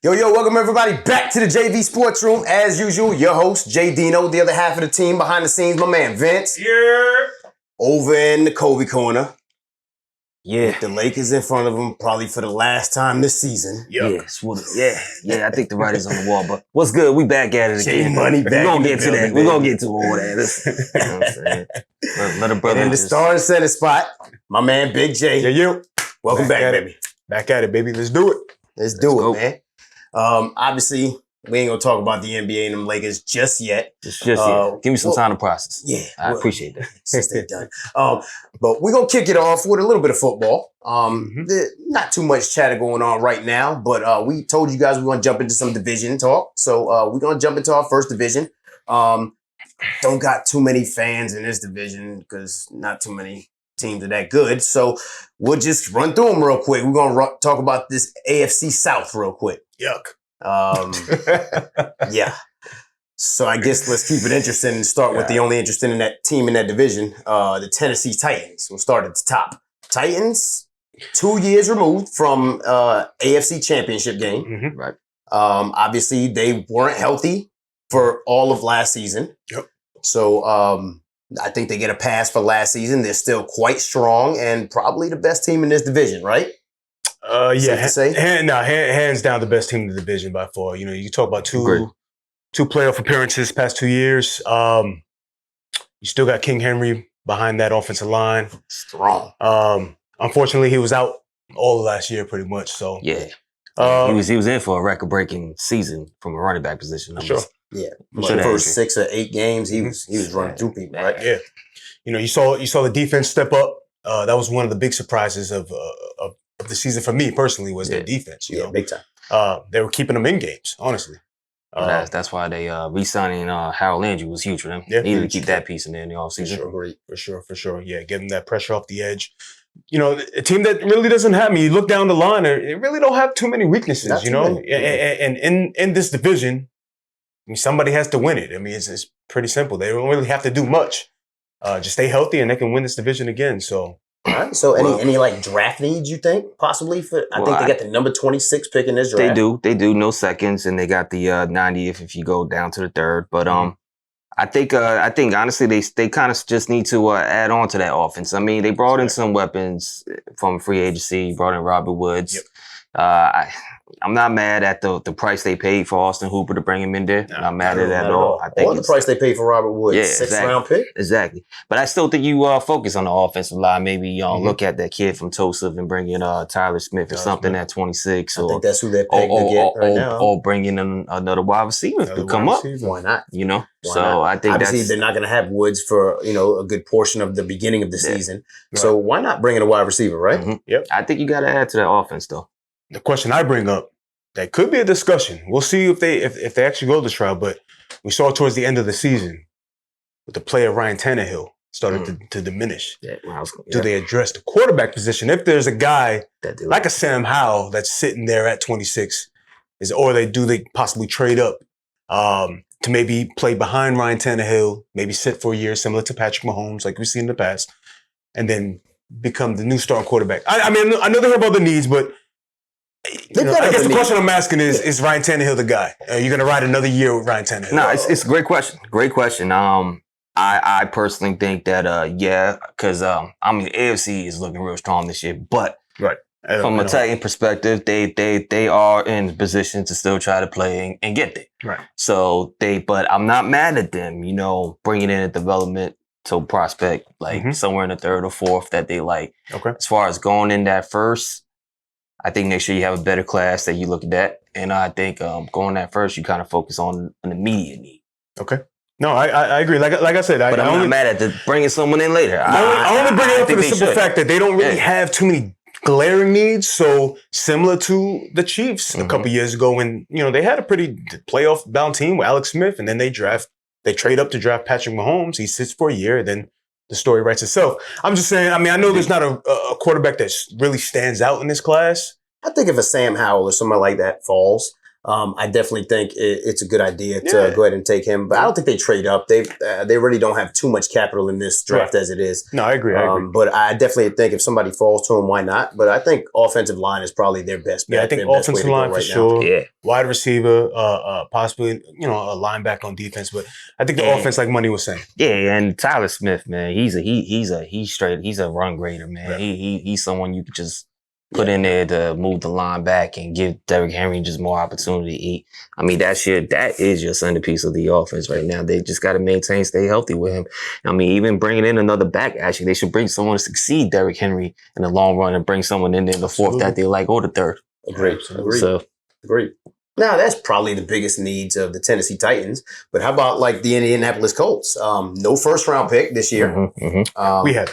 Yo, welcome everybody back to the JV Sports Room. As usual, your host, JDino, the other half of the team behind the scenes, my man Vince. Yeah. Over in the Kobe corner. Yeah. With the Lakers in front of him, probably for the last time this season. Yes. Yeah, I think the writing's on the wall, but what's good? We back at it again. Money back. We're gonna get to that. We're We're gonna get to all that. You know what I'm saying? Let a brother and in the starting center spot, my man Big J. Yeah. Welcome back, baby. Back at it, baby. Let's do it. Let's do it, man. Obviously, we ain't gonna talk about the NBA and them Lakers just yet. Just yet. Give me some time to process. Yeah. I appreciate that. Since they're done. But we're gonna kick it off with a little bit of football. Not too much chatter going on right now, but we told you guys we're gonna jump into some division talk. So we're gonna jump into our first division. Don't got too many fans in this division because not too many teams are that good. So we'll just run through them real quick. We're gonna talk about this AFC South real quick. Yuck. Yeah. So I guess let's keep it interesting and start with the only interesting in that team in that division, the Tennessee Titans. We'll start at the top. Titans, 2 years removed from AFC Championship game. Right. Obviously, they weren't healthy for all of last season. Yep. So I think they get a pass for last season. They're still quite strong and probably the best team in this division, right? Hands down the best team in the division by far. You know, you talk about two playoff appearances past 2 years. You still got King Henry behind that offensive line. Strong. Unfortunately, he was out all of last year pretty much. So yeah. He was in for a record-breaking season from a running back position. Sure. Yeah. The first 6 or 8 games, he was running through people, right? Yeah. You know, you saw the defense step up. That was one of the big surprises of the season for me personally was their defense. You know, big time. They were keeping them in games, honestly. That's why they re-signing Harold Landry was huge for them. Yeah, needed to keep that piece in there in the offseason. For sure. Yeah, give them that pressure off the edge. You know, a team that really doesn't have me. You look down the line, they really don't have too many weaknesses. And in this division, I mean, somebody has to win it. I mean, it's pretty simple. They don't really have to do much. Just stay healthy, and they can win this division again. So. All right. So any like draft needs you think possibly for? I think they got the number 26 pick in this draft. They do no seconds, and they got the 90th if you go down to the third. But I think honestly they kind of just need to add on to that offense. I mean, they brought in some weapons from free agency. Brought in Robert Woods. Yep. I'm not mad at the price they paid for Austin Hooper to bring him in there. Not mad at that at all. I think the price they paid for Robert Woods, 6th round pick. Exactly. But I still think you focus on the offensive line. Maybe look at that kid from Tulsa and bring in Tyler Smith or something at 26. I think that's who they're pegged to get right now. Or bring in another wide receiver to come up. Why not? You know? I think obviously they're not going to have Woods for a good portion of the beginning of the season. Right. So why not bring in a wide receiver, right? Yep. I think you got to add to that offense though. The question I bring up, that could be a discussion. We'll see if they actually go this route. But we saw towards the end of the season with the play of Ryan Tannehill started to diminish. Do they address the quarterback position? If there's a guy like a Sam Howell that's sitting there at 26, or they possibly trade up to maybe play behind Ryan Tannehill, maybe sit for a year, similar to Patrick Mahomes, like we've seen in the past, and then become the new starting quarterback. I mean, I know they have other needs, but I guess the question I'm asking is Ryan Tannehill the guy? Are you going to ride another year with Ryan Tannehill? No, it's a great question. Great question. I personally think that, because AFC is looking real strong this year, but from a Titan perspective, they are in position to still try to play and get there. Right. So but I'm not mad at them, bringing in a development to prospect, somewhere in the third or fourth that they like. Okay. As far as going in that first, I think make sure you have a better class that you look at that. And I think going that first, you kind of focus on an immediate need. Okay. No, I agree. Like I said, but I'm not mad at bringing someone in later. I only bring it up for the simple fact that they don't really have too many glaring needs. So similar to the Chiefs a couple years ago when, they had a pretty playoff-bound team with Alex Smith, and then they trade up to draft Patrick Mahomes. He sits for a year, then the story writes itself. I'm just saying, I know there's not a quarterback that really stands out in this class. I think if a Sam Howell or somebody like that falls, I definitely think it's a good idea to go ahead and take him. But I don't think they trade up. They really don't have too much capital in this draft as it is. No, I agree. But I definitely think if somebody falls to him, why not? But I think offensive line is probably their best bet. Yeah, I think offensive line for sure. Yeah. Wide receiver, possibly, a linebacker on defense. But I think the offense, like Money was saying. Yeah, and Tyler Smith, man, he's a run grader, man. Right. He's someone you could just put in there to move the line back and give Derrick Henry just more opportunity to eat. I mean, that is your centerpiece of the offense right now. They just got to stay healthy with him. I mean, even bringing in another back, actually, they should bring someone to succeed Derrick Henry in the long run and bring someone in there in the fourth that they like or the third. Agreed. Now, that's probably the biggest needs of the Tennessee Titans. But how about like the Indianapolis Colts? No first-round pick this year. We have.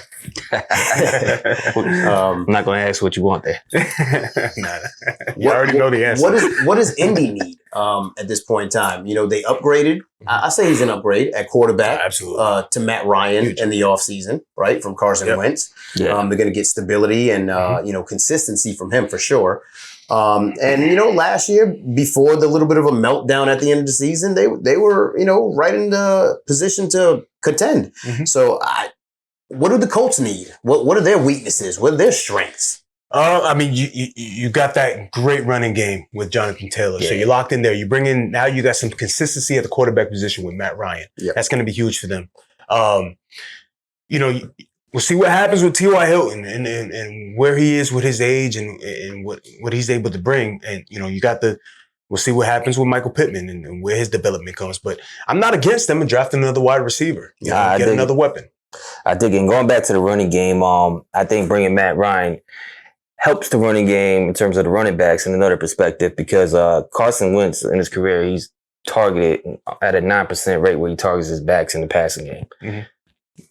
I'm not going to ask what you want there. You already know the answer. What does Indy need at this point in time? They upgraded. I say he's an upgrade at quarterback. Absolutely. To Matt Ryan in the offseason, right, from Carson Wentz. Yeah. They're going to get stability and, consistency from him for sure. Last year, before the little bit of a meltdown at the end of the season, they were, right in the position to contend. So what do the Colts need? What are their weaknesses? What are their strengths? I mean, you got that great running game with Jonathan Taylor. So you're locked in there. You bring in, now you got some consistency at the quarterback position with Matt Ryan. That's going to be huge for them. We'll see what happens with T.Y. Hilton and where he is with his age and what he's able to bring. And, we'll see what happens with Michael Pittman and where his development comes. But I'm not against them in drafting another wide receiver. Get another weapon. I think, and going back to the running game, I think bringing Matt Ryan helps the running game in terms of the running backs in another perspective because Carson Wentz in his career, he's targeted at a 9% rate where he targets his backs in the passing game.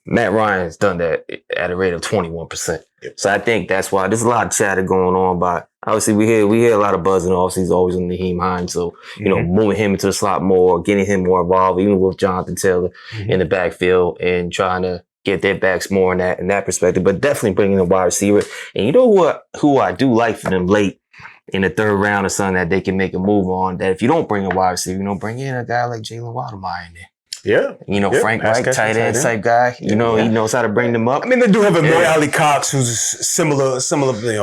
Matt Ryan's done that at a rate of 21%. So I think that's why there's a lot of chatter going on. But obviously, we hear a lot of buzz in the offseason, always on Naheem Hines. So, moving him into the slot more, getting him more involved, even with Jonathan Taylor in the backfield and trying to get their backs more in that perspective. But definitely bringing a wide receiver. And you know who I do like for them late in the third round or something that they can make a move on, that if you don't bring a wide receiver, bring in a guy like Jalen Watermeyer in there. Frank Reich, tight end type guy. He knows how to bring them up. I mean, they do have a Noy Ali Cox, who's similar,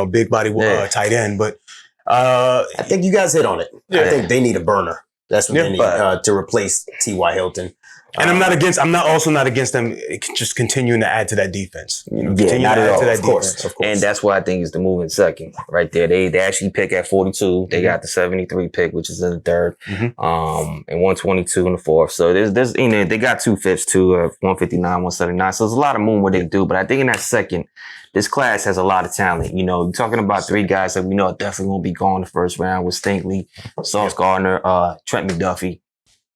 big body tight end. But I think you guys hit on it. I think they need a burner. That's what they need to replace T.Y. Hilton. And I'm also not against them just continuing to add to that defense. Not at all. Of course. And that's why I think is the move in second right there. They actually pick at 42. They got the 73 pick, which is in the third, and 122 in the fourth. So there's they got 2 fifths too, 159, 179. So there's a lot of movement what they do. But I think in that second, this class has a lot of talent. You're talking about 3 guys that we know are definitely going to be gone the first round with Stingley, Sauce Gardner, Trent McDuffie.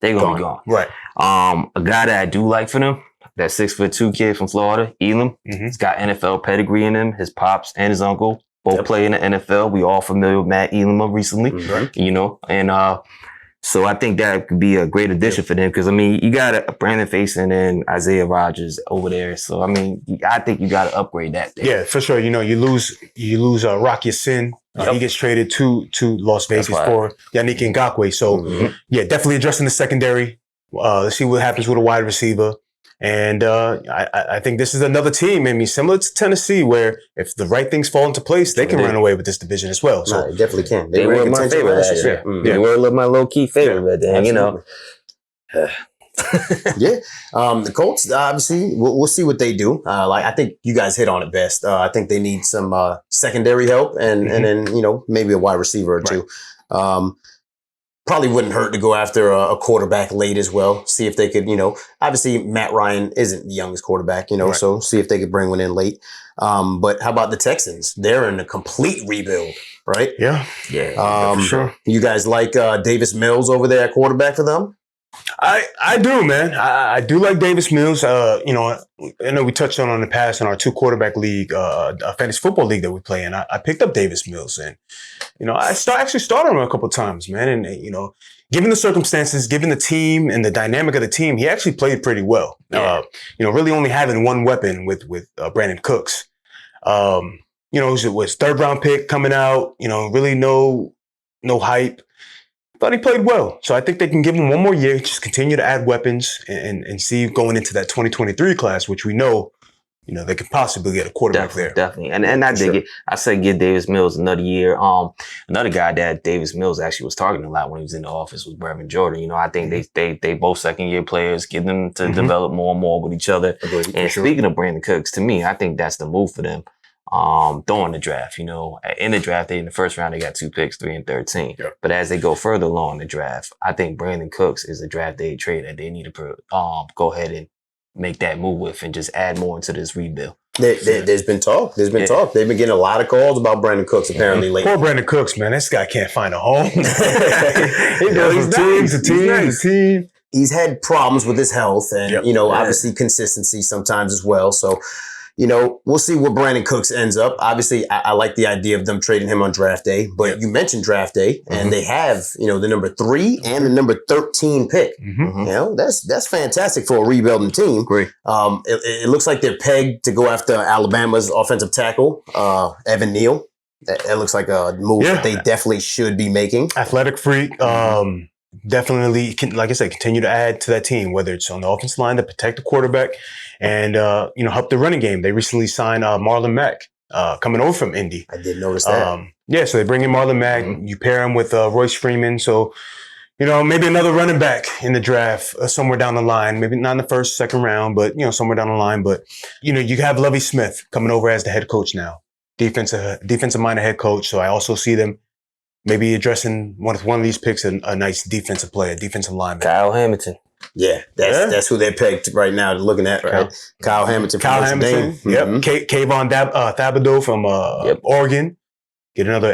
They're going to be gone. Right. A guy that I do like for them, that 6'2" kid from Florida, Elam. He's got NFL pedigree in him. His pops and his uncle both play in the NFL. We all familiar with Matt Elam recently, and so I think that could be a great addition for them because, you got a Brandon Faison and Isaiah Rodgers over there. So, I think you got to upgrade that there. Yeah, for sure. You lose Rocky Sin. He gets traded to Las Vegas for Yannick Ngakoue. So, definitely addressing the secondary. Let's see what happens with a wide receiver. And I think this is another team, similar to Tennessee, where if the right things fall into place, they can run away with this division as well. So they definitely can. They were my favorite last year. They were my low-key favorite. The Colts, obviously, we'll see what they do. I think you guys hit on it best. I think they need some secondary help and then, maybe a wide receiver or two. Probably wouldn't hurt to go after a quarterback late as well. See if they could, obviously Matt Ryan isn't the youngest quarterback, so see if they could bring one in late. But how about the Texans? They're in a complete rebuild, right? Yeah, for sure. You guys like Davis Mills over there at quarterback for them? I do, man. I do like Davis Mills. I know we touched on in the past in our 2 quarterback league, a fantasy football league that we play in. I picked up Davis Mills and, I actually started him a couple of times, man. And, given the circumstances, given the team and the dynamic of the team, he actually played pretty well. Really only having one weapon with Brandon Cooks. It was 3rd round pick coming out, really no hype. thought he played well. So I think they can give him one more year, just continue to add weapons and see going into that 2023 class, which we know, they could possibly get a quarterback there. Definitely. And I dig it. I say give Davis Mills another year. Another guy that Davis Mills actually was targeting a lot when he was in the office was Brevin Jordan. I think they both second-year players, get them to develop more and more with each other. And speaking of Brandon Cooks, to me, I think that's the move for them. During the draft, in the draft, in the first round, they got 2 picks, 3 and 13. Yeah. But as they go further along in the draft, I think Brandon Cooks is a draft day trade that they need to go ahead and make that move with and just add more into this rebuild. There's been talk. They've been getting a lot of calls about Brandon Cooks apparently lately. Poor Brandon Cooks, man. This guy can't find a home. He goes from team to team. He's had problems with his health and, obviously consistency sometimes as well. So, we'll see where Brandon Cooks ends up. Obviously, I like the idea of them trading him on draft day, but you mentioned draft day, and they have, the number 3 and the number 13 pick. That's fantastic for a rebuilding team. Great. It looks like they're pegged to go after Alabama's offensive tackle, Evan Neal. That looks like a move that they definitely should be making. Athletic freak. Definitely, like I said, continue to add to that team, whether it's on the offensive line to protect the quarterback and, help the running game. They recently signed Marlon Mack coming over from Indy. I did notice that. So they bring in Marlon Mack. You pair him with Royce Freeman. So, maybe another running back in the draft somewhere down the line. Maybe not in the first, second round, but, somewhere down the line. But, you have Lovie Smith coming over as the head coach now, defensive-minded head coach. So I also see them maybe addressing one of these picks, a nice defensive player, defensive lineman. Kyle Hamilton. Yeah, that's who they're pegged right now. Looking at right. Kyle Hamilton. Yep. Kayvon Thibodeau from Oregon. Get another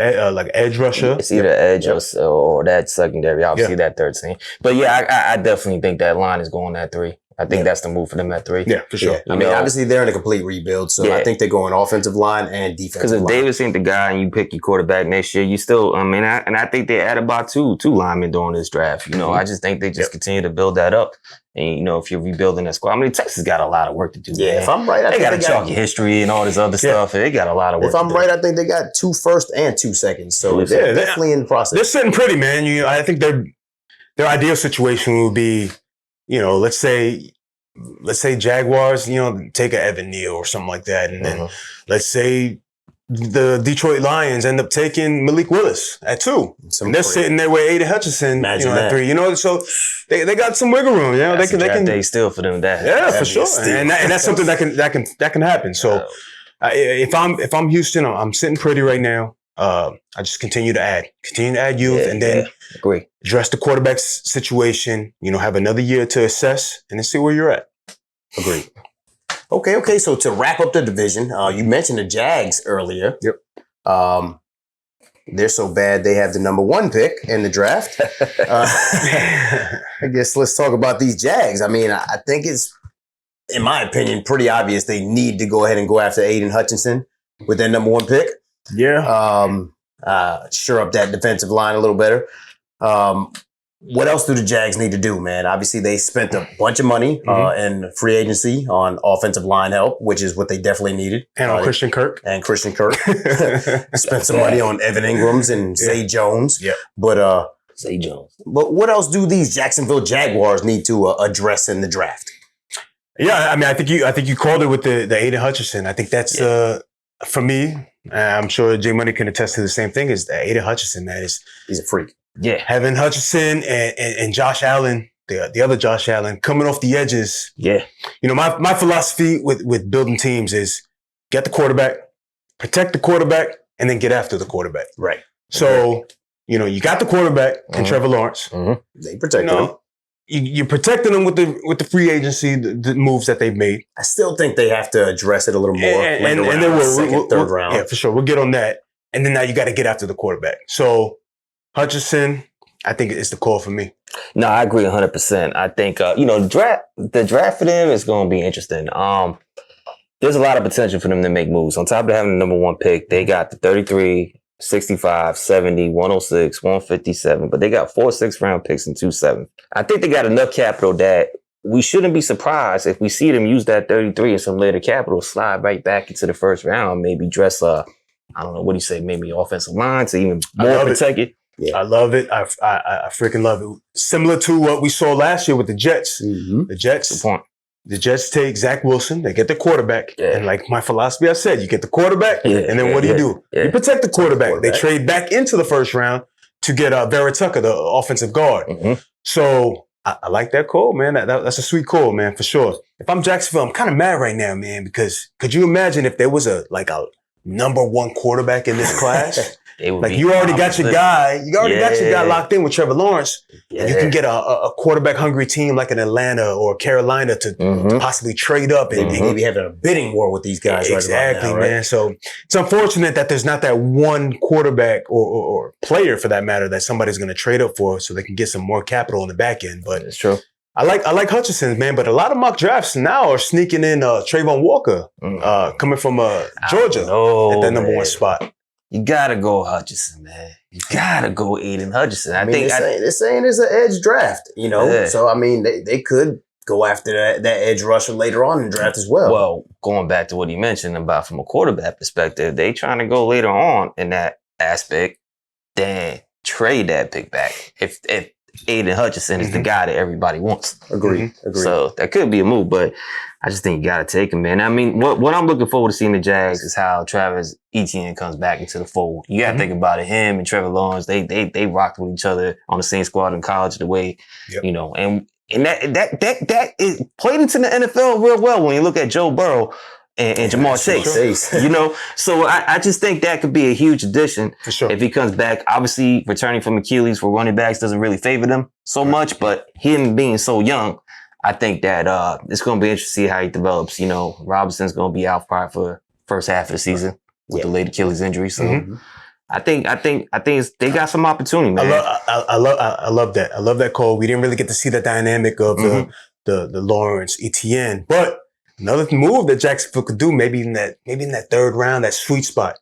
edge rusher. It's either edge or that secondary. Obviously that 13. But I definitely think that line is going at 3. I think that's the move for them at 3. Yeah, for sure. Yeah. I mean, obviously they're in a complete rebuild, so I think they're going offensive line and defensive line. Because if Davis ain't the guy and you pick your quarterback next year, you still, I think they added about two linemen during this draft. I just think they just continue to build that up. And, if you're rebuilding that squad, Texas got a lot of work to do. Yeah, man. If I'm right, they got to chalk your history and all this other stuff. They got a lot of work. If I'm right, I think they got 2 firsts and 2 seconds. So they're definitely in the process. They're sitting pretty, man. I think their ideal situation would be, let's say Jaguars, take a Evan Neal or something like that. And then let's say the Detroit Lions end up taking Malik Willis at 2. And they're sitting there with Aiden Hutchinson, at 3. So they got some wiggle room. They can still for them that. Yeah, for sure. And that's something that can happen. So if I'm Houston, I'm sitting pretty right now. I just continue to add youth, and then address the quarterback's situation. Have another year to assess and then see where you're at. Agreed. Okay. So to wrap up the division, you mentioned the JAGS earlier. Yep. They're so bad they have the number 1 pick in the draft. I guess let's talk about these JAGS. I think it's, in my opinion, pretty obvious they need to go ahead and go after Aiden Hutchinson with their number 1 pick. Yeah. Shore up that defensive line a little better. What else do the JAGS need to do, man? Obviously, they spent a bunch of money in free agency on offensive line help, which is what they definitely needed. And on Christian Kirk. Spent some money on Evan Ingrams and Zay Jones. Yeah. But Zay Jones. But what else do these Jacksonville Jaguars need to address in the draft? Yeah, I think you called it with the Aiden Hutchinson. I think that's for me. I'm sure Jay Money can attest to the same thing. Is that Aiden Hutchinson, man? He's a freak. Yeah, having Hutchinson and Josh Allen, the other Josh Allen, coming off the edges. Yeah, my philosophy with building teams is get the quarterback, protect the quarterback, and then get after the quarterback. Right. So you got the quarterback and Trevor Lawrence. They protected him. You're protecting them with the free agency, the moves that they've made. I still think they have to address it a little more. And they will. Third round. Yeah, for sure. We'll get on that. And then now you got to get after the quarterback. So Hutchinson, I think it's the call for me. No, I agree 100%. I think, the draft for them is going to be interesting. There's a lot of potential for them to make moves. On top of having the number 1 pick, they got the 33, 65, 70, 106, 157, but they got 4 6th-round picks and 2 7th. I think they got enough capital that we shouldn't be surprised if we see them use that 33 and some later capital, slide right back into the first round, maybe dress I don't know, what do you say, maybe offensive line to even more protect it. Yeah. I love it. I freaking love it. Similar to what we saw last year with the Jets. The Jets. Good point. The Jets take Zach Wilson. They get the quarterback. And like my philosophy, I said, you get the quarterback, and then what do? You protect the quarterback. They trade back into the first round to get Vera Tucker, the offensive guard. So I like that call, man. That's a sweet call, man, for sure. If I'm Jacksonville, I'm kind of mad right now, man, because could you imagine if there was a #1 quarterback in this class? Like you already got your guy. You already got your guy locked in with Trevor Lawrence. And you can get a quarterback hungry team like an Atlanta or Carolina to possibly trade up and maybe have a bidding war with these guys. Exactly, right now, man. So it's unfortunate that there's not that one quarterback or player for that matter that somebody's going to trade up for so they can get some more capital on the back end. But it's true. I like Hutchinson, man, but a lot of mock drafts now are sneaking in Trayvon Walker coming from Georgia at that #1 spot. You gotta go Hutchinson, man. You gotta go Aiden Hutchinson. I think they're saying it's an edge draft, you know. Yeah. So I mean, they could go after that edge rusher later on in the draft as well. Well, going back to what he mentioned about from a quarterback perspective, they trying to go later on in that aspect. Then trade that pick back if Aiden Hutchinson is the guy that everybody wants. Agreed. So that could be a move, but I just think you got to take him, man. I mean, what I'm looking forward to seeing the Jags is how Travis Etienne comes back into the fold. You got to think about it. Him and Trevor Lawrence, they rocked with each other on the same squad in college the way, you know, and that is played into the NFL real well when you look at Joe Burrow and Jamar Chase, you know? So I just think that could be a huge addition for sure. If he comes back. Obviously, returning from Achilles for running backs doesn't really favor them so much, but him being so young, I think that it's going to be interesting to see how he develops. You know, Robinson's going to be out probably for first half of the season with the late Achilles injury. So I think they got some opportunity, man. I love that. I love that call. We didn't really get to see the dynamic of the Lawrence Etienne, but another move that Jacksonville could do, maybe in that third round, that sweet spot.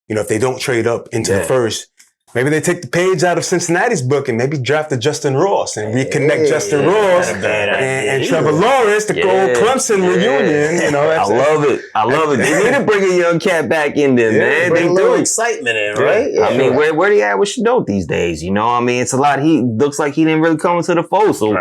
You know, if they don't trade up into the first, maybe they take the page out of Cincinnati's book and maybe draft a Justin Ross and reconnect Justin Ross and Trevor Lawrence to go Clemson reunion. You know, I love it. They need to bring a young cat back in there, man. Bring a little excitement in, right? I mean, where they at with Shadow these days? You know, I mean, it's a lot. He looks like he didn't really come into the fold, so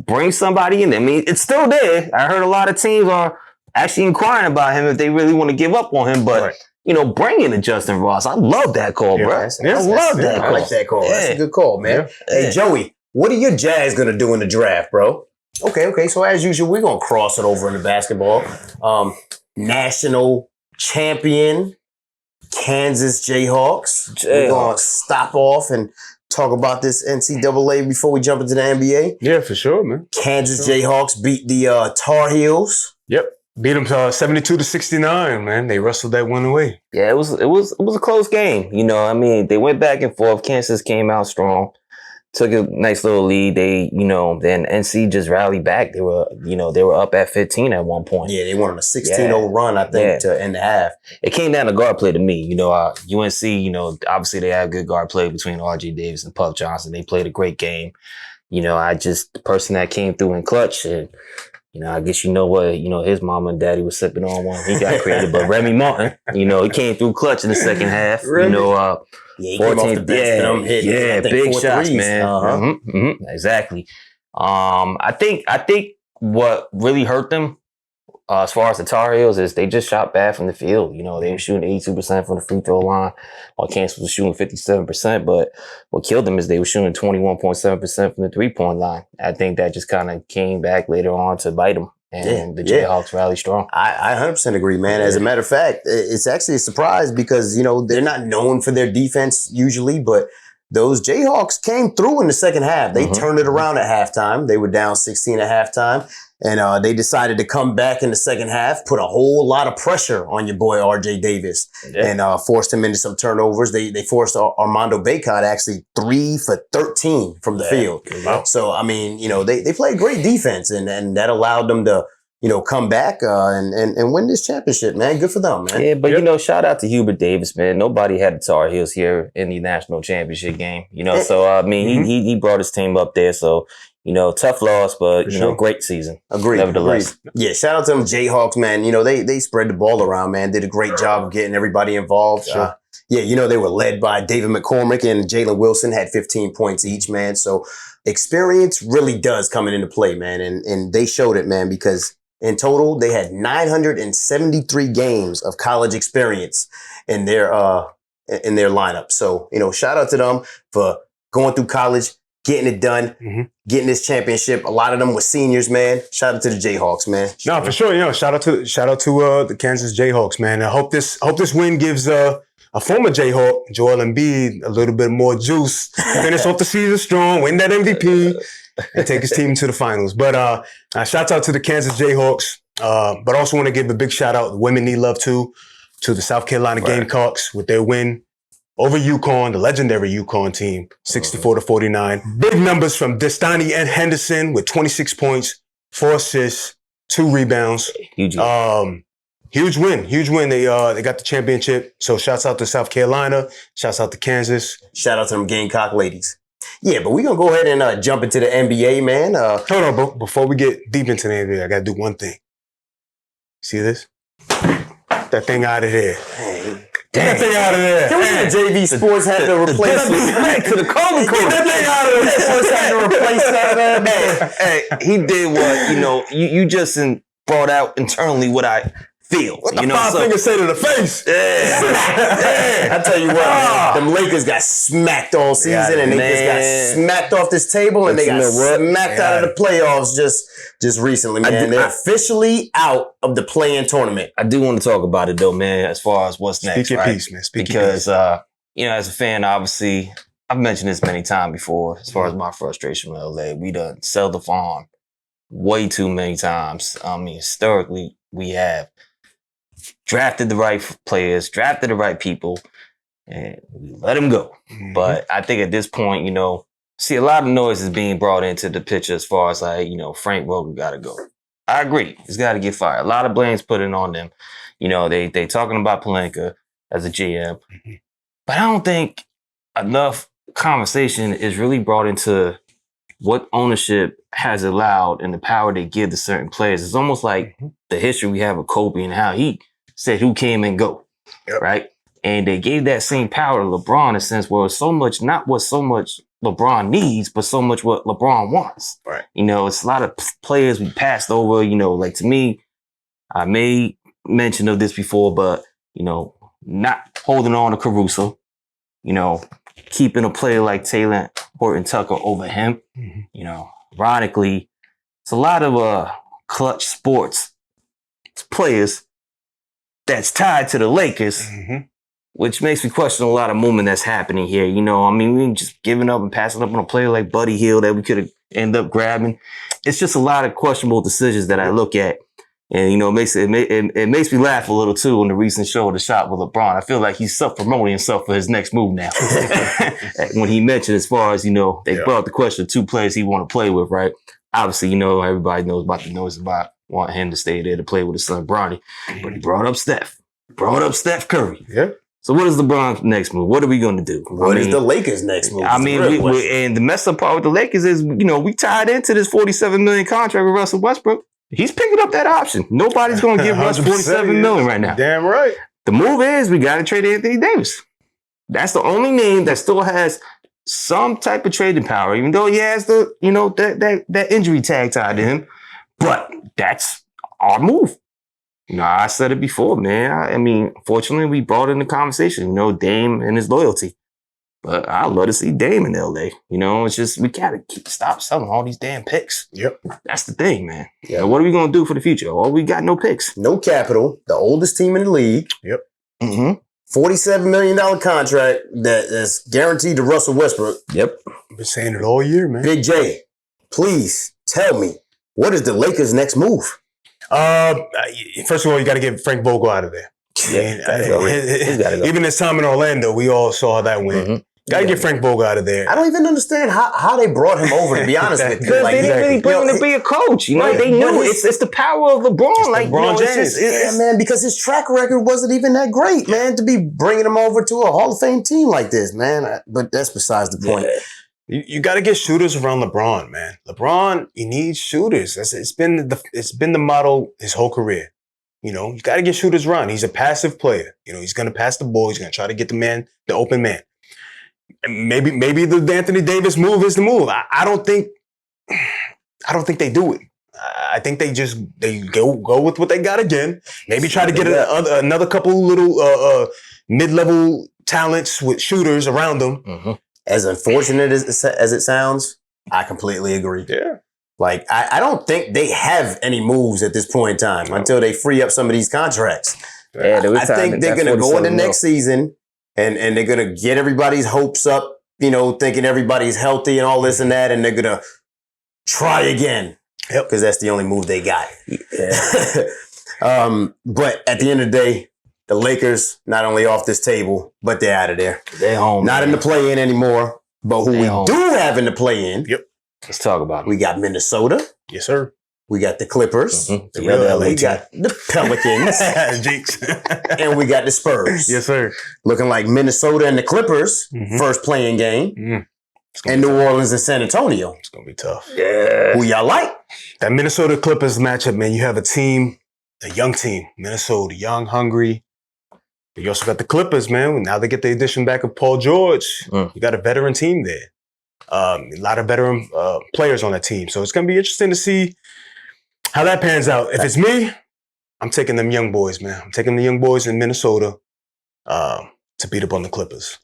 bring somebody in there. I mean, it's still there. I heard a lot of teams are actually inquiring about him if they really want to give up on him, but you know, bring in a Justin Ross. I love that call, bro. I love that call. I like that call. That's a good call, man. Hey, Joey, what are your Jags going to do in the draft, bro? Okay. So as usual, we're going to cross it over into basketball. National champion, Kansas JAYHAWKS. We're going to stop off and talk about this NCAA before we jump into the NBA. Yeah, for sure, man. Kansas JAYHAWKS beat the Tar Heels. Yep. Beat them 72-69, man. They wrestled that one away. Yeah, it was a close game. You know, I mean, they went back and forth. Kansas came out strong, took a nice little lead. They, you know, then NC just rallied back. They were up at 15 at one point. Yeah, they went on a 16-0 run, I think, to end the half. It came down to guard play to me. You know, UNC, you know, obviously they had good guard play between R.J. Davis and Puff Johnson. They played a great game. You know, the person that came through in clutch and, you know, I guess you know what, you know, his mama and daddy was sipping on one. He got created, but Remy Martin, you know, he came through clutch in the second half. Really? You know, he came off the bench big shots, man. Exactly. I think what really hurt them as far as the Tar Heels is they just shot bad from the field. You know, they were shooting 82% from the free throw line, while Kansas was shooting 57%. But what killed them is they were shooting 21.7% from the three-point line. I think that just kind of came back later on to bite them. And the JAYHAWKS rally strong. I 100% agree, man. As a matter of fact, it's actually a surprise because, you know, they're not known for their defense usually, but those JAYHAWKS came through in the second half. They turned it around at halftime. They were down 16 at halftime. And they decided to come back in the second half, put a whole lot of pressure on your boy R.J. Davis, and forced him into some turnovers. They forced Armando Bacot actually 3 for 13 from the field. Wow. So, I mean, you know, they played great defense, and that allowed them to, you know, come back and win this championship, man. Good for them, man. Yeah, but, you know, shout out to Hubert Davis, man. Nobody had the Tar Heels here in the national championship game, you know. So, I mean, he brought his team up there, so tough loss, but great season. Agreed. Nevertheless. Yeah, shout out to them Jayhawks, man. They spread the ball around, man. Did a great job of getting everybody involved. Sure. They were led by David McCormick and Jalen Wilson, had 15 points each, man. So experience really does come into play, man. And they showed it, man, because in total, they had 973 games of college experience in their lineup. So, shout out to them for going through college, getting it done, getting this championship. A lot of them were seniors, man. Shout out to the Jayhawks, man. No, for sure. Shout out to the Kansas Jayhawks, man. I hope this win gives a former Jayhawk, Joel Embiid, a little bit more juice. Finish off the season strong, win that MVP, and take his team to the finals. But shout out to the Kansas Jayhawks. But also want to give a big shout out. The women need love too, to the South Carolina Gamecocks with their win over UConn, the legendary UConn team, 64-49. Big numbers from Destani and Henderson with 26 points, 4 assists, 2 rebounds. Huge win. They got the championship. So shouts out to South Carolina. Shouts out to Kansas. Shout out to them Gamecock ladies. Yeah, but we're going to go ahead and jump into the NBA, man. Hold on, bro. Before we get deep into the NBA, I got to do one thing. See this? That thing out of there. Hey. Get that thing out of there. Can we get JV Sports had to replace it? To the Kobe Court. Get that thing out of there. Sports had to replace that, man. Hey, he did what, you just brought out internally what I feel. What the five fingers say to the face? Yeah. I tell you what, man, them Lakers got smacked all season, and they just got smacked off this table, and they got smacked out of the playoffs just recently, man. They're officially out of the play-in tournament. I do want to talk about it, though, man, as far as what's next, Speak your piece, man. Because, as a fan, obviously, I've mentioned this many times before, as far as my frustration with LA. We done sell the farm way too many times. I mean, historically, we have drafted the right players, drafted the right people, and we let them go. But I think at this point, see a lot of noise is being brought into the picture as far as Frank Vogel got to go. I agree. He's got to get fired. A lot of blame's putting on them. They talking about Pelinka as a GM. But I don't think enough conversation is really brought into what ownership has allowed and the power they give to certain players. It's almost like the history we have with Kobe and how he said who came and go, right? And they gave that same power to LeBron in a sense where it's so much, not what so much LeBron needs, but so much what LeBron wants. Right. It's a lot of players we passed over, like to me, I made mention of this before, but, not holding on to Caruso, keeping a player like Taylor Horton Tucker over him. Ironically, it's a lot of clutch sports players that's tied to the Lakers, which makes me question a lot of movement that's happening here. We just giving up and passing up on a player like Buddy Hield that we could have ended up grabbing. It's just a lot of questionable decisions that I look at. And, it makes me laugh a little, too, on the recent show of The Shot with LeBron. I feel like he's self-promoting himself for his next move now. When he mentioned as far as, they brought up the question of 2 players he want to play with, right? Obviously, everybody knows about the noise about wanting him to stay there to play with his son, Bronny. But he brought up Steph. Brought up Steph Curry. Yeah. So what is LeBron's next move? What are we going to do? What is the Lakers' next move? And the messed up part with the Lakers is, we tied into this $47 million contract with Russell Westbrook. He's picking up that option. Nobody's going to give Russ $47 million right now. Damn right. The move is we got to trade Anthony Davis. That's the only name that still has some type of trading power, even though he has the, that injury tag tied to him. But that's our move. I said it before, man. Fortunately, we brought in the conversation, Dame and his loyalty. But I'd love to see Dame in LA. It's just, we got to stop selling all these damn picks. Yep. That's the thing, man. Yeah. What are we going to do for the future? Oh, we got no picks. No capital. The oldest team in the league. Yep. $47 million contract that's guaranteed to Russell Westbrook. Yep. I've been saying it all year, man. Big J, please tell me, what is the Lakers' next move? First of all, you got to get Frank Vogel out of there. Yeah, even this time in Orlando, we all saw that win. Got to get Frank Vogel out of there. I don't even understand how they brought him over, to be honest with you. Because they didn't really bring him to be a coach. They knew it's the power of LeBron. LeBron James. Yeah, man, because his track record wasn't even that great, man, to be bringing him over to a Hall of Fame team like this, man. But that's besides the point. You got to get shooters around LeBron, man. LeBron, he needs shooters. It's been the model his whole career. You got to get shooters around. He's a passive player. He's going to pass the ball. He's going to try to get the open man. And maybe the Anthony Davis move is the move. I don't think they do it. I think they go with what they got again. Maybe try to get another couple little mid-level talents with shooters around them. Mm-hmm. As unfortunate as it sounds, I completely agree. Yeah. Like, I don't think they have any moves at this point in time until they free up some of these contracts. Yeah, I think they're going to go into next season and they're going to get everybody's hopes up, thinking everybody's healthy and all this and that, and they're going to try again. Yep. Because that's the only move they got. Yeah. But at the end of the day, the Lakers not only off this table, but they're out of there. They're home. Not in the play-in anymore, but who we do have in the play-in. Yep. Let's talk about it. We got Minnesota. Yes, sir. We got the Clippers. Mm-hmm. We got the Pelicans. Jinx. And we got the Spurs. Yes, sir. Looking like Minnesota and the Clippers, first playing game. And New Orleans and San Antonio. It's going to be tough. Yeah. Who y'all like? That Minnesota Clippers matchup, man. You have a young team. Minnesota, young, hungry. But you also got the Clippers, man. Now they get the addition back of Paul George. You got a veteran team there. A lot of veteran players on that team. So it's going to be interesting to see how that pans out. If it's me, I'm taking them young boys, man. I'm taking the young boys in Minnesota to beat up on the Clippers.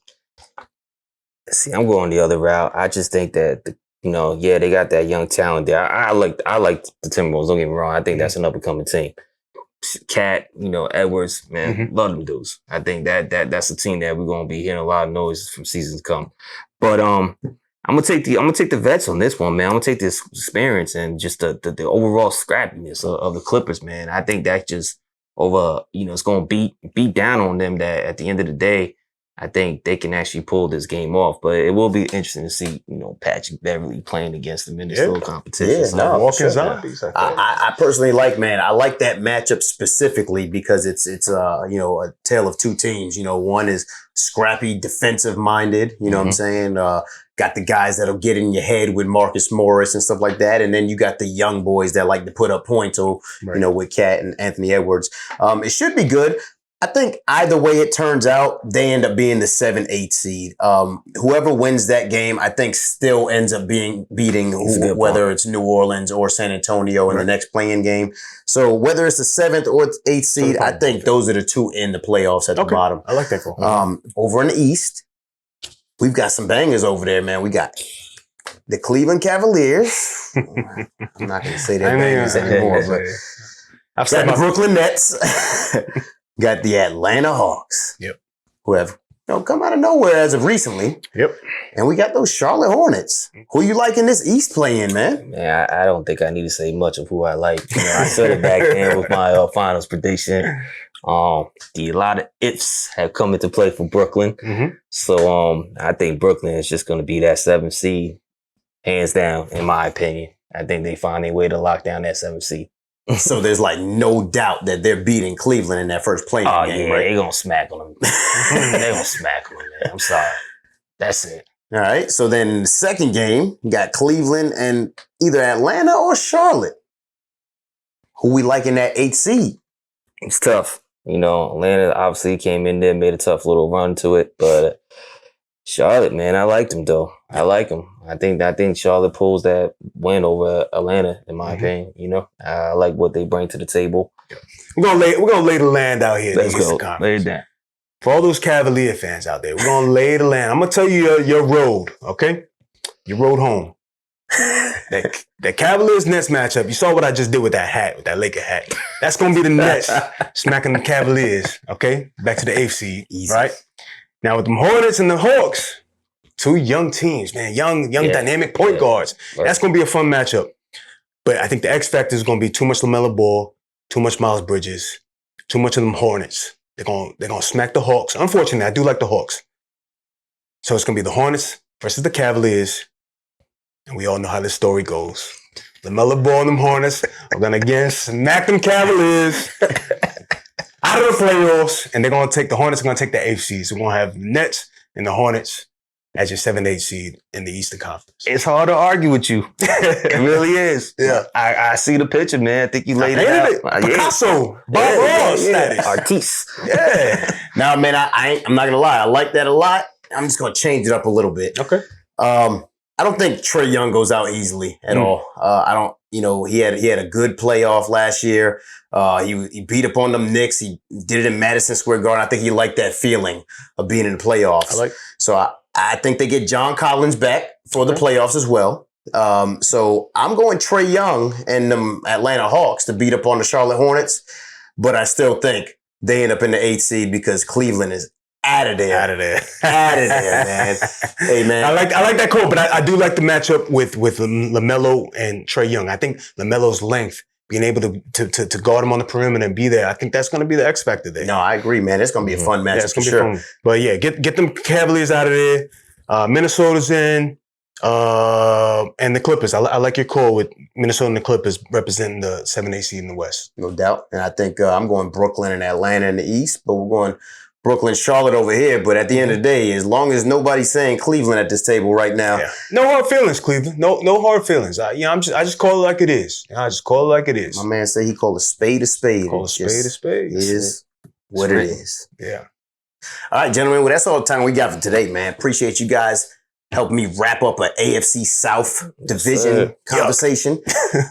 See, I'm going the other route. I just think that, they got that young talent there. I like the Timberwolves. Don't get me wrong. I think that's an up-and-coming team. Cat, Edwards, man, love them dudes. I think that's a team that we're gonna be hearing a lot of noise from seasons come. But I'm gonna take the vets on this one, man. I'm gonna take this experience and just the overall scrappiness of the Clippers, man. I think that just over, it's gonna beat down on them. That at the end of the day, I think they can actually pull this game off. But it will be interesting to see, Patrick Beverly playing against the Minnesota competition. Yeah, walking zombies. I personally like that matchup specifically because it's a tale of two teams. One is scrappy, defensive minded. You know what I'm saying? Got the guys that'll get in your head with Marcus Morris and stuff like that, and then you got the young boys that like to put up points. So with Cat and Anthony Edwards, it should be good. I think either way it turns out, they end up being the 7-8 seed. Whoever wins that game, I think still ends up beating whether it's New Orleans or San Antonio in the next playing game. So whether it's the 7th or 8th seed, I think those are the two in the playoffs at the bottom. I like that call. Over in the East, we've got some bangers over there, man. We got the Cleveland Cavaliers. I'm not going to say that bangers anymore, but I've said the Brooklyn Nets. Got the Atlanta Hawks. Yep. Who have come out of nowhere as of recently. Yep. And we got those Charlotte Hornets. Who you like in this East playing, man? Man, I don't think I need to say much of who I like. I said it back then with my finals prediction. A lot of ifs have come into play for Brooklyn. So I think Brooklyn is just going to be that 7th seed, hands down, in my opinion. I think they find a way to lock down that 7th seed. So there's like no doubt that they're beating Cleveland in that first playing game, right? They're going to smack on them. They're going to smack on them, man. I'm sorry. That's it. All right. So then the second game, you got Cleveland and either Atlanta or Charlotte. Who we like in that 8th seed? It's tough. Atlanta obviously came in there, made a tough little run to it. But Charlotte, man, I like them, though. I like them. I think Charlotte pulls that win over Atlanta, in my opinion. I like what they bring to the table. We're gonna lay the land out here. Let's go. Lay it down. For all those Cavalier fans out there, we're gonna lay the land. I'm gonna tell you your road, okay? Your road home. that Cavaliers Nets matchup. You saw what I just did with that hat, with that Laker hat. That's gonna be the Nets smacking the Cavaliers. Okay, back to the 8th seed. Easy. Right now with them Hornets and the Hawks. Two young teams, man. Young dynamic point guards. Right. That's going to be a fun matchup. But I think the X factor is going to be too much LaMelo Ball, too much Miles Bridges, too much of them Hornets. They're going to smack the Hawks. Unfortunately, I do like the Hawks. So it's going to be the Hornets versus the Cavaliers. And we all know how this story goes. LaMelo Ball and them Hornets are going to again smack them Cavaliers out of the playoffs. And they're going to take the Hornets are going to take the 8th seed. So we're going to have the Nets and the Hornets as your 7-8 seed in the Eastern Conference. It's hard to argue with you. It really is. Yeah. I see the picture, man. I think you laid it out. Picasso, Bob Ross status. Artiste. Yeah. Now, man, I'm not gonna lie. I like that a lot. I'm just gonna change it up a little bit. Okay. I don't think Trae Young goes out easily at all. I don't. You know, he had a good playoff last year. He beat up on them Knicks. He did it in Madison Square Garden. I think he liked that feeling of being in the playoffs. So I think they get John Collins back for the playoffs as well. So I'm going Trae Young and the Atlanta Hawks to beat up on the Charlotte Hornets. But I still think they end up in the 8th seed because Cleveland is out of there, man. Hey, man. I like that call, but I do like the matchup with LaMelo and Trae Young. I think LaMelo's length, being able to guard him on the perimeter and be there, I think that's going to be the X factor there. No, I agree, man. It's going to be a fun matchup it's for gonna sure. be fun. But yeah, get them Cavaliers out of there. Minnesota's in, and the Clippers. I like your call with Minnesota and the Clippers representing the 7-8 seed in the West. No doubt. And I think I'm going Brooklyn and Atlanta in the East, but we're going Brooklyn, Charlotte over here. But at the end of the day, as long as nobody's saying Cleveland at this table right now. Yeah. No hard feelings, Cleveland. No hard feelings. I just call it like it is. I just call it like it is. My man said he called a spade a spade. Call a spade a spade. It is what it is. Yeah. All right, gentlemen. Well, that's all the time we got for today, man. Appreciate you guys helping me wrap up an AFC South division conversation.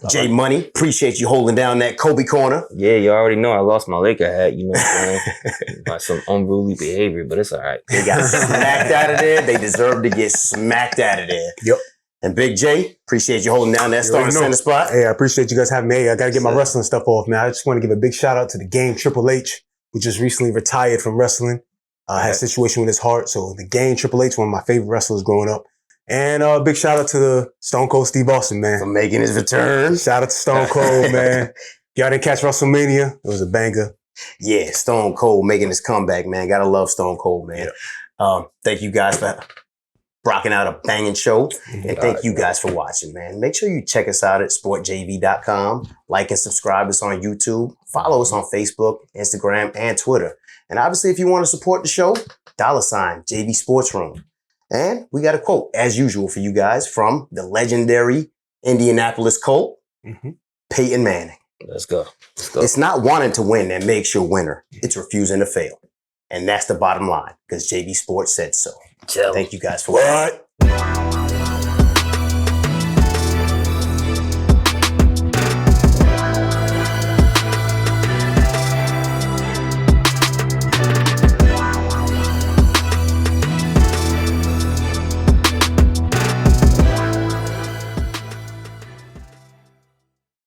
Jay Money, appreciate you holding down that Kobe corner. Yeah, you already know I lost my Laker hat, you know what I'm saying? By some unruly behavior, but it's all right. They got smacked out of there. They deserve to get smacked out of there. Yep. And Big J, appreciate you holding down that starting center spot. Hey, I appreciate you guys having me. Hey, I got to get my wrestling stuff off, man. I just want to give a big shout out to the Game Triple H, who just recently retired from wrestling. Had a situation with his heart. So the Game Triple H, one of my favorite wrestlers growing up. And a big shout out to the Stone Cold Steve Austin, man. For making his return. Shout out to Stone Cold, man. Y'all didn't catch WrestleMania. It was a banger. Yeah, Stone Cold making his comeback, man. Gotta love Stone Cold, man. Yeah. Thank you guys for rocking out a banging show. And thank you guys for watching, man. Make sure you check us out at sportjv.com. Like and subscribe us on YouTube. Follow us on Facebook, Instagram, and Twitter. And obviously, if you want to support the show, $ JVSPORTSROOM. And we got a quote, as usual, for you guys from the legendary Indianapolis Colt, Peyton Manning. Let's go. It's not wanting to win that makes you a winner. It's refusing to fail. And that's the bottom line, because JV Sports said so. Thank you guys for watching.